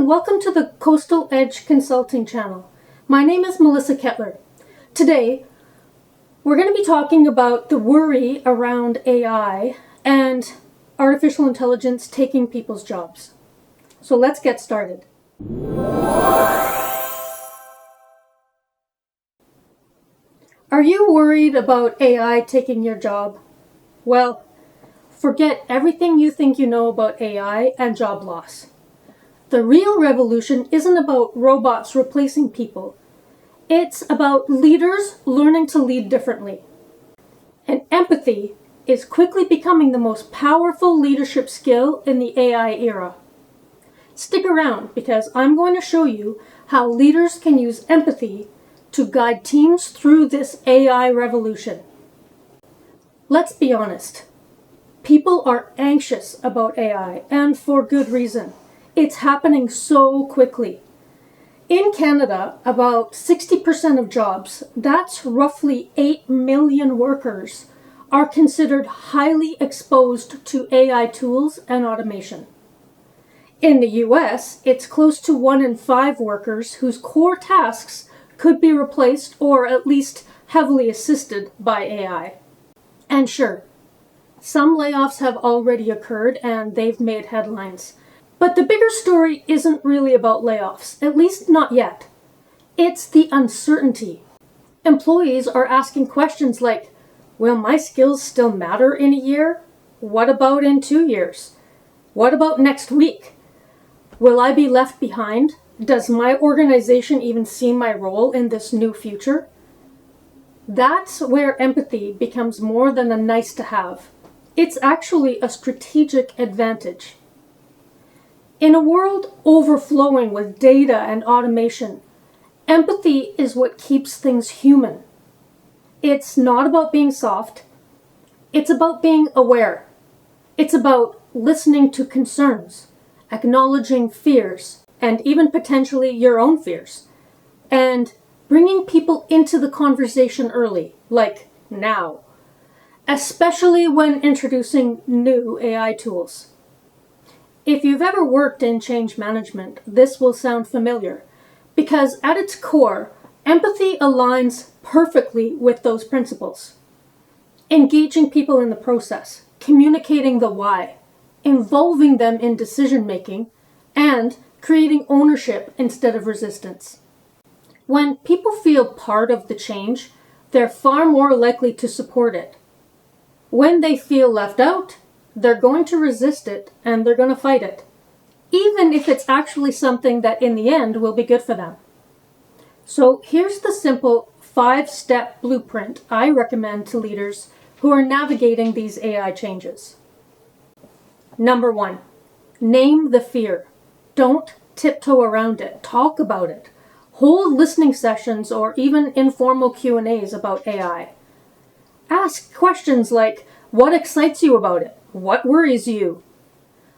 and welcome to the Coastal Edge Consulting channel. My name is Melissa Kettler. Today, we're going to be talking about the worry around AI and artificial intelligence taking people's jobs. So let's get started. Are you worried about AI taking your job? Well, forget everything you think you know about AI and job loss. The real revolution isn't about robots replacing people. It's about leaders learning to lead differently. And empathy is quickly becoming the most powerful leadership skill in the AI era. Stick around because I'm going to show you how leaders can use empathy to guide teams through this AI revolution. Let's be honest. People are anxious about AI, and for good reason. It's happening so quickly. In Canada, about 60% of jobs, that's roughly 8 million workers, are considered highly exposed to AI tools and automation. In the US, it's close to 1 in 5 workers whose core tasks could be replaced or at least heavily assisted by AI. And sure, some layoffs have already occurred and they've made headlines. But the bigger story isn't really about layoffs, at least not yet. It's the uncertainty. Employees are asking questions like, will my skills still matter in a year? What about in 2 years? What about next week? Will I be left behind? Does my organization even see my role in this new future? That's where empathy becomes more than a nice to have. It's actually a strategic advantage. In a world overflowing with data and automation, empathy is what keeps things human. It's not about being soft. It's about being aware. It's about listening to concerns, acknowledging fears, and even potentially your own fears, and bringing people into the conversation early, like now, especially when introducing new AI tools. If you've ever worked in change management, this will sound familiar, because at its core, empathy aligns perfectly with those principles. Engaging people in the process, communicating the why, involving them in decision-making, and creating ownership instead of resistance. When people feel part of the change, they're far more likely to support it. When they feel left out, they're going to resist it and they're going to fight it, even if it's actually something that in the end will be good for them. So here's the simple 5-step blueprint I recommend to leaders who are navigating these AI changes. Number 1, name the fear. Don't tiptoe around it. Talk about it. Hold listening sessions or even informal Q&As about AI. Ask questions like, what excites you about it? What worries you?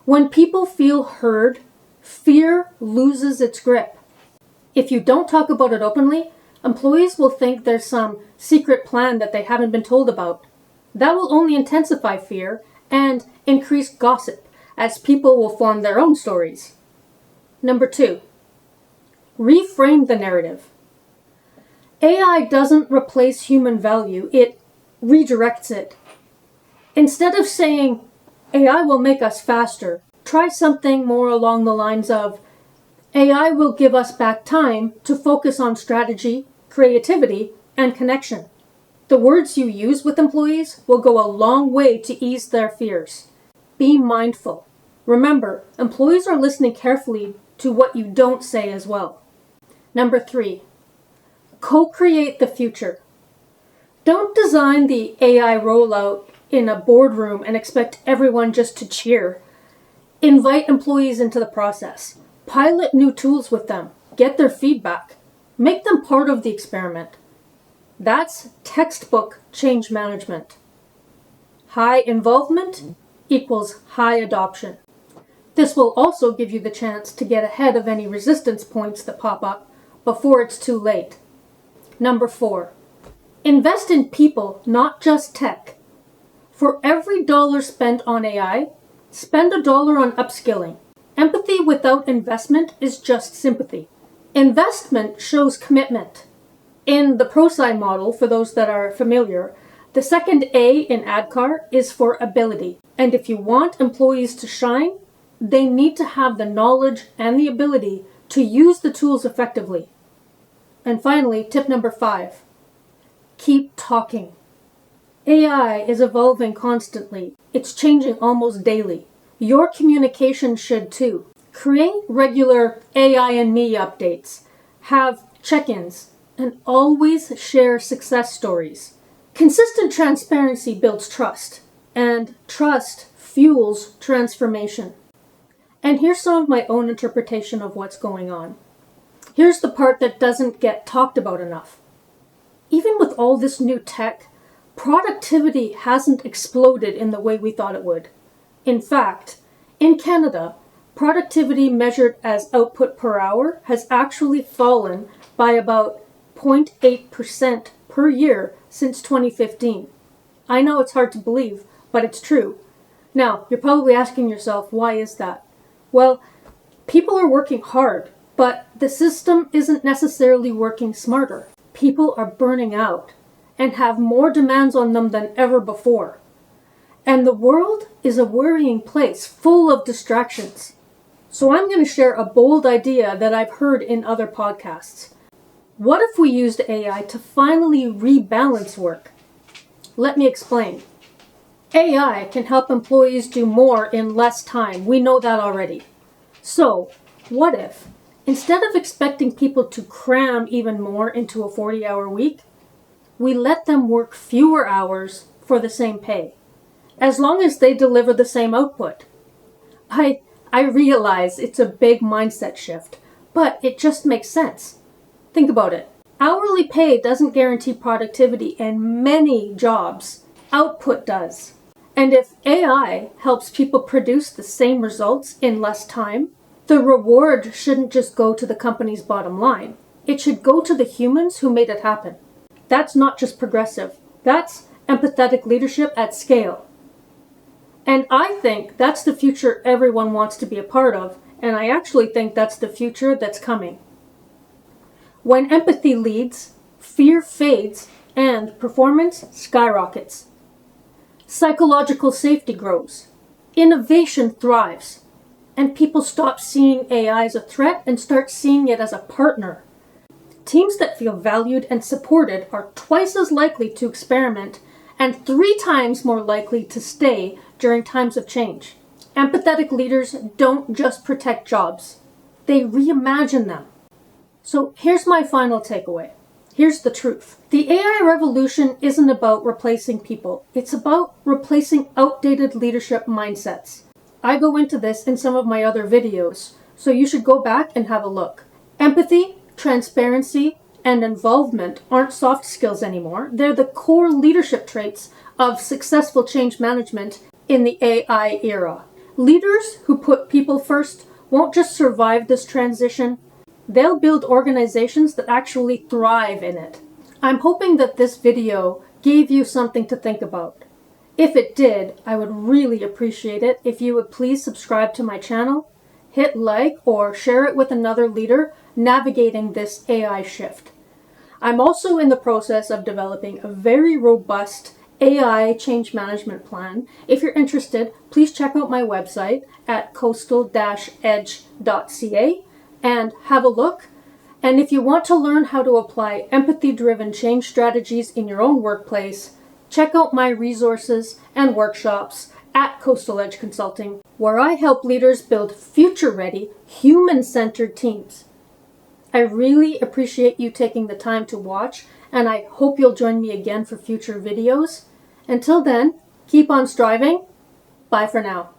When people feel heard, fear loses its grip. If you don't talk about it openly, employees will think there's some secret plan that they haven't been told about. That will only intensify fear and increase gossip, as people will form their own stories. Number 2, reframe the narrative. AI doesn't replace human value, it redirects it. Instead of saying, AI will make us faster, try something more along the lines of, AI will give us back time to focus on strategy, creativity, and connection. The words you use with employees will go a long way to ease their fears. Be mindful. Remember, employees are listening carefully to what you don't say as well. Number 3, co-create the future. Don't design the AI rollout in a boardroom and expect everyone just to cheer. Invite employees into the process. Pilot new tools with them. Get their feedback. Make them part of the experiment. That's textbook change management. High involvement equals high adoption. This will also give you the chance to get ahead of any resistance points that pop up before it's too late. Number 4, invest in people, not just tech. For every dollar spent on AI, spend $1 on upskilling. Empathy without investment is just sympathy. Investment shows commitment. In the ProSci model, for those that are familiar, the second A in ADKAR is for ability. And if you want employees to shine, they need to have the knowledge and the ability to use the tools effectively. And finally, tip number 5, keep talking. AI is evolving constantly. It's changing almost daily. Your communication should too. Create regular AI and me updates. Have check-ins and always share success stories. Consistent transparency builds trust, and trust fuels transformation. And here's some of my own interpretation of what's going on. Here's the part that doesn't get talked about enough. Even with all this new tech, productivity hasn't exploded in the way we thought it would. In fact, in Canada, productivity measured as output per hour has actually fallen by about 0.8% per year since 2015. I know it's hard to believe, but it's true. Now, you're probably asking yourself, why is that? Well, people are working hard, but the system isn't necessarily working smarter. People are burning out and have more demands on them than ever before. And the world is a worrying place full of distractions. So I'm going to share a bold idea that I've heard in other podcasts. What if we used AI to finally rebalance work? Let me explain. AI can help employees do more in less time. We know that already. So, what if, instead of expecting people to cram even more into a 40-hour week, we let them work fewer hours for the same pay, as long as they deliver the same output? I realize it's a big mindset shift, but it just makes sense. Think about it. Hourly pay doesn't guarantee productivity in many jobs. Output does. And if AI helps people produce the same results in less time, the reward shouldn't just go to the company's bottom line. It should go to the humans who made it happen. That's not just progressive. That's empathetic leadership at scale. And I think that's the future everyone wants to be a part of, and I actually think that's the future that's coming. When empathy leads, fear fades, and performance skyrockets. Psychological safety grows. Innovation thrives. And people stop seeing AI as a threat and start seeing it as a partner. Teams that feel valued and supported are twice as likely to experiment and 3 times more likely to stay during times of change. Empathetic leaders don't just protect jobs. They reimagine them. So here's my final takeaway. Here's the truth. The AI revolution isn't about replacing people. It's about replacing outdated leadership mindsets. I go into this in some of my other videos, so you should go back and have a look. Empathy, transparency, and involvement aren't soft skills anymore. They're the core leadership traits of successful change management in the AI era. Leaders who put people first won't just survive this transition, they'll build organizations that actually thrive in it. I'm hoping that this video gave you something to think about. If it did, I would really appreciate it if you would please subscribe to my channel, hit like, or share it with another leader navigating this AI shift. I'm also in the process of developing a very robust AI change management plan. If you're interested, please check out my website at coastal-edge.ca and have a look. And if you want to learn how to apply empathy-driven change strategies in your own workplace, check out my resources and workshops at Coastal Edge Consulting, where I help leaders build future-ready, human-centered teams. I really appreciate you taking the time to watch, and I hope you'll join me again for future videos. Until then, keep on striving. Bye for now.